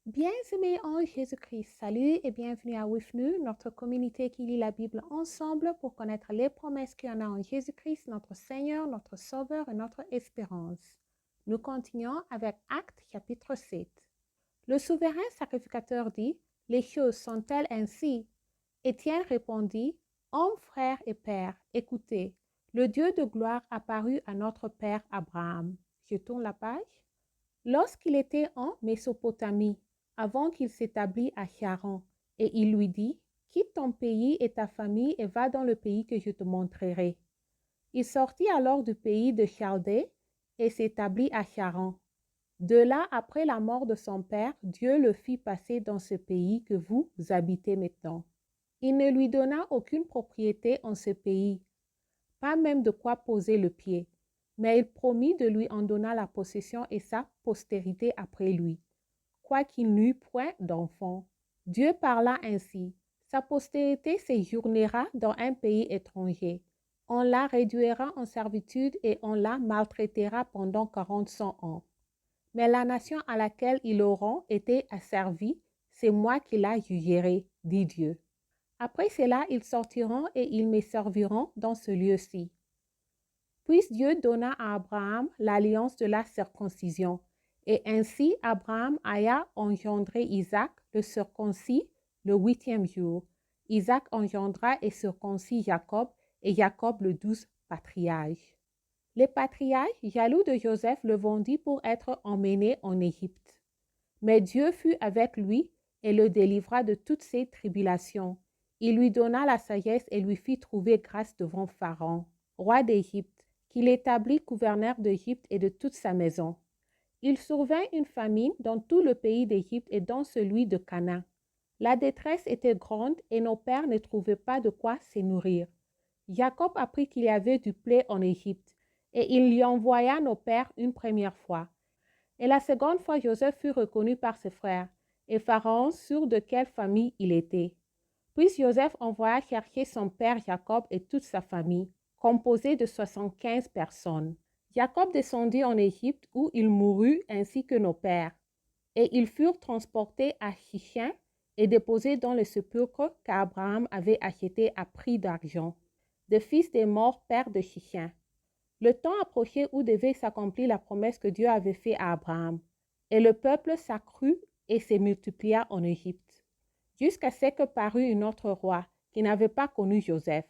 Bien-aimés en Jésus-Christ, salut et bienvenue à WIFNU, notre communauté qui lit la Bible ensemble pour connaître les promesses qu'il y en a en Jésus-Christ, notre Seigneur, notre Sauveur et notre espérance. Nous continuons avec Actes chapitre 7. Le souverain sacrificateur dit, « Les choses sont-elles ainsi ?» Étienne répondit, « Hommes, frères et pères, écoutez, le Dieu de gloire apparut à notre père Abraham. » Je tourne la page. Lorsqu'il était en Mésopotamie, avant qu'il s'établît à Charan, et il lui dit, « Quitte ton pays et ta famille et va dans le pays que je te montrerai. » Il sortit alors du pays de Chaldée et s'établit à Charan. De là, après la mort de son père, Dieu le fit passer dans ce pays que vous habitez maintenant. Il ne lui donna aucune propriété en ce pays, pas même de quoi poser le pied, mais il promit de lui en donner la possession et sa postérité après lui, quoiqu'il n'eût point d'enfant. Dieu parla ainsi, sa postérité séjournera dans un pays étranger. On la réduira en servitude et on la maltraitera pendant 400 ans. Mais la nation à laquelle ils auront été asservis, c'est moi qui la jugerai, dit Dieu. Après cela, ils sortiront et ils me serviront dans ce lieu-ci. Puis Dieu donna à Abraham l'alliance de la circoncision. Et ainsi Abraham alla engendrer Isaac, le circoncis, le 8e jour. Isaac engendra et circoncis Jacob, et Jacob le 12 patriarche. Les patriarches, jaloux de Joseph, le vendit pour être emmené en Égypte. Mais Dieu fut avec lui et le délivra de toutes ses tribulations. Il lui donna la sagesse et lui fit trouver grâce devant Pharaon, roi d'Égypte, qu'il établit gouverneur d'Égypte et de toute sa maison. Il survint une famine dans tout le pays d'Égypte et dans celui de Canaan. La détresse était grande et nos pères ne trouvaient pas de quoi se nourrir. Jacob apprit qu'il y avait du blé en Égypte et il lui envoya nos pères une première fois. Et la seconde fois, Joseph fut reconnu par ses frères, et Pharaon sûr de quelle famille il était. Puis Joseph envoya chercher son père Jacob et toute sa famille, composée de 75 personnes. Jacob descendit en Égypte où il mourut ainsi que nos pères. Et ils furent transportés à Shichem et déposés dans le sépulcre qu'Abraham avait acheté à prix d'argent, des fils des morts pères de Shichem. Le temps approchait où devait s'accomplir la promesse que Dieu avait faite à Abraham. Et le peuple s'accrut et se multiplia en Égypte, jusqu'à ce que parut un autre roi qui n'avait pas connu Joseph.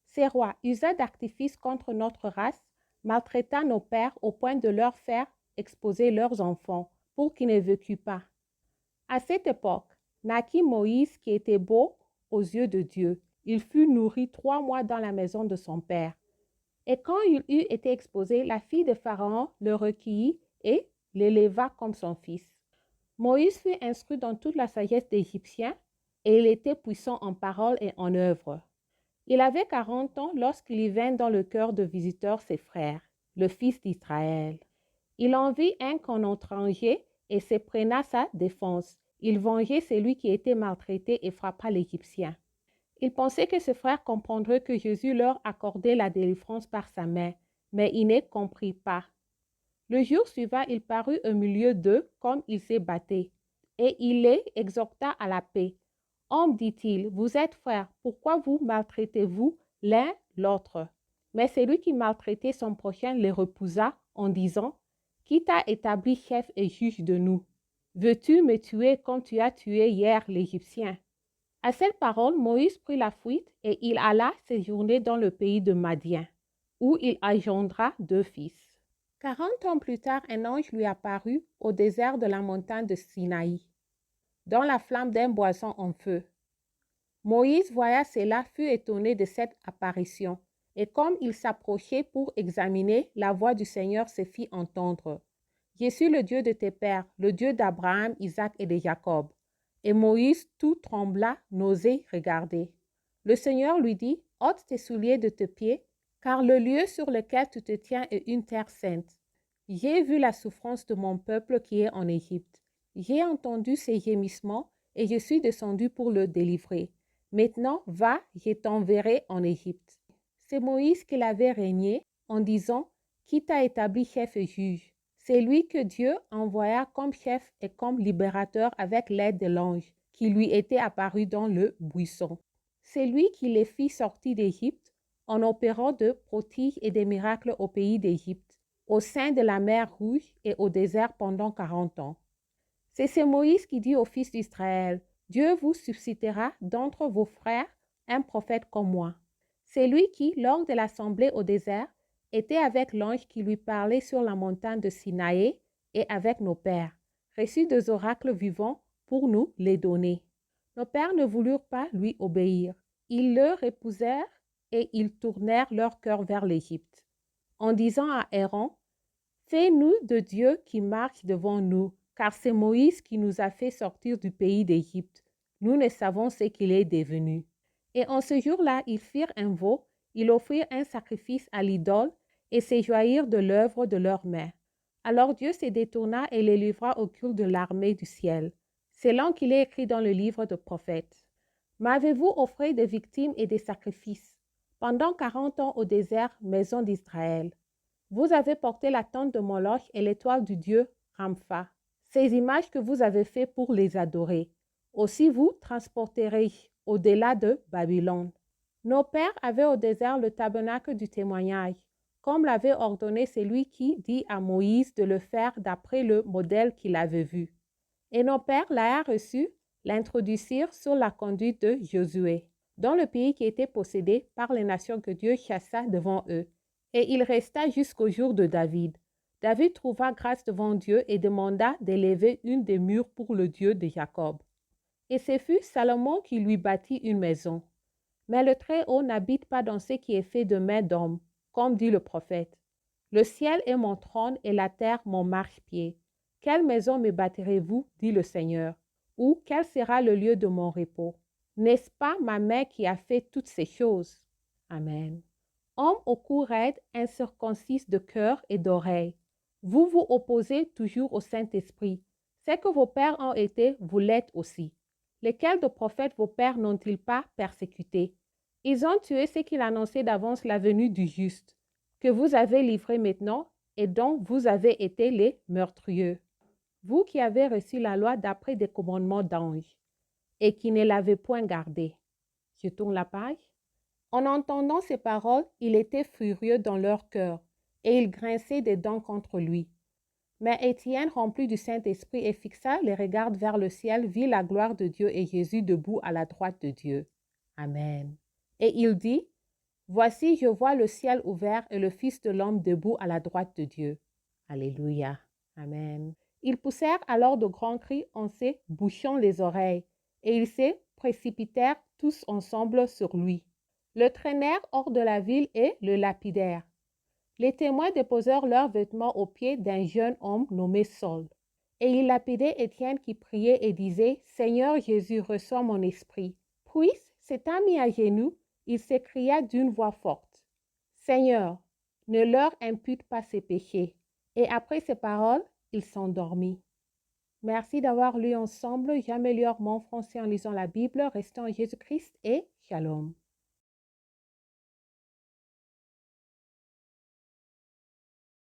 Ce roi usa d'artifices contre notre race, maltraita nos pères au point de leur faire exposer leurs enfants pour qu'ils ne vécuent pas. À cette époque, naquit Moïse qui était beau aux yeux de Dieu. Il fut nourri 3 mois dans la maison de son père. Et quand il eut été exposé, la fille de Pharaon le recueillit et l'éleva comme son fils. Moïse fut instruit dans toute la sagesse d'Égyptien et il était puissant en parole et en œuvre. Il avait 40 ans lorsqu'il y vint dans le cœur de visiteurs ses frères, le fils d'Israël. Il en vit un qu'en étranger et se prena sa défense. Il vengeait celui qui était maltraité et frappa l'Égyptien. Ils pensaient que ses frères comprendraient que Jésus leur accordait la délivrance par sa main, mais ils ne comprirent pas. Le jour suivant, il parut au milieu d'eux comme ils se battaient, et il les exhorta à la paix. « Hommes, dit-il, vous êtes frères, pourquoi vous maltraitez-vous l'un l'autre ?» Mais celui qui maltraitait son prochain les repoussa en disant, « Qui t'a établi chef et juge de nous? Veux-tu me tuer comme tu as tué hier l'Égyptien ?» À cette parole, Moïse prit la fuite et il alla séjourner dans le pays de Madian, où il engendra 2 fils. 40 ans plus tard, un ange lui apparut au désert de la montagne de Sinaï, dans la flamme d'un boisson en feu. Moïse voya cela, fut étonné de cette apparition, et comme il s'approchait pour examiner, la voix du Seigneur se fit entendre. « Je suis le Dieu de tes pères, le Dieu d'Abraham, Isaac et de Jacob. » Et Moïse tout trembla, n'osait regarder. Le Seigneur lui dit, « Ôte tes souliers de tes pieds, car le lieu sur lequel tu te tiens est une terre sainte. J'ai vu la souffrance de mon peuple qui est en Égypte. J'ai entendu ses gémissements et je suis descendu pour le délivrer. Maintenant, va, je t'enverrai en Égypte. » C'est Moïse qui l'avait régné en disant, « Qui t'a établi chef et juge? » C'est lui que Dieu envoya comme chef et comme libérateur avec l'aide de l'ange qui lui était apparu dans le buisson. C'est lui qui les fit sortir d'Égypte en opérant de prodiges et des miracles au pays d'Égypte, au sein de la mer Rouge et au désert pendant 40 ans. C'est Moïse qui dit aux fils d'Israël, « Dieu vous suscitera d'entre vos frères un prophète comme moi. » C'est lui qui, lors de l'assemblée au désert, était avec l'ange qui lui parlait sur la montagne de Sinaï et avec nos pères, reçus des oracles vivants pour nous les donner. Nos pères ne voulurent pas lui obéir. Ils le repousèrent et ils tournèrent leur cœur vers l'Égypte, en disant à Aaron, « Fais-nous de Dieu qui marche devant nous, car c'est Moïse qui nous a fait sortir du pays d'Égypte. Nous ne savons ce qu'il est devenu. » Et en ce jour-là, ils firent un veau, ils offrirent un sacrifice à l'idole et se joignirent de l'œuvre de leurs mains. Alors Dieu se détourna et les livra au culte de l'armée du ciel, selon qu'il est écrit dans le livre des prophètes. M'avez-vous offert des victimes et des sacrifices pendant 40 ans au désert, maison d'Israël? Vous avez porté la tente de Moloch et l'étoile du dieu Rampha, ces images que vous avez faites pour les adorer. Aussi vous transporterez au-delà de Babylone. Nos pères avaient au désert le tabernacle du témoignage, comme l'avait ordonné celui qui dit à Moïse de le faire d'après le modèle qu'il avait vu. Et nos pères l'ayant reçu, l'introduisirent sur la conduite de Josué, dans le pays qui était possédé par les nations que Dieu chassa devant eux. Et il resta jusqu'au jour de David. David trouva grâce devant Dieu et demanda d'élever une des murs pour le Dieu de Jacob. Et ce fut Salomon qui lui bâtit une maison. Mais le Très-Haut n'habite pas dans ce qui est fait de main d'homme, comme dit le prophète. Le ciel est mon trône et la terre mon marchepied. Quelle maison me bâtirez-vous, dit le Seigneur, ou quel sera le lieu de mon repos? N'est-ce pas ma main qui a fait toutes ces choses? Amen. Homme au cou raide, incirconcis de cœur et d'oreille, vous vous opposez toujours au Saint-Esprit. C'est que vos pères ont été, vous l'êtes aussi. Lesquels de prophètes vos pères n'ont-ils pas persécutés? Ils ont tué ceux qui annonçaient d'avance la venue du juste, que vous avez livré maintenant et dont vous avez été les meurtrieux. Vous qui avez reçu la loi d'après des commandements d'anges et qui ne l'avez point gardée. Je tourne la page. En entendant ces paroles, il était furieux dans leur cœur et il grinçait des dents contre lui. Mais Étienne, rempli du Saint-Esprit et fixa les regards vers le ciel, vit la gloire de Dieu et Jésus debout à la droite de Dieu. Amen. Et il dit, « Voici, je vois le ciel ouvert et le Fils de l'homme debout à la droite de Dieu. » Alléluia. Amen. Ils poussèrent alors de grands cris en se bouchant les oreilles, et ils se précipitèrent tous ensemble sur lui. Le traînèrent hors de la ville et le lapidèrent. Les témoins déposèrent leurs vêtements aux pieds d'un jeune homme nommé Saul. Et ils lapidaient Étienne qui priait et disait, « Seigneur Jésus, reçois mon esprit. » Puis, s'étant mis à genoux, il s'écria d'une voix forte, « Seigneur, ne leur impute pas ces péchés. » Et après ces paroles, il s'endormit. Merci d'avoir lu ensemble. J'améliore mon français en lisant la Bible. Restons en Jésus-Christ et Shalom.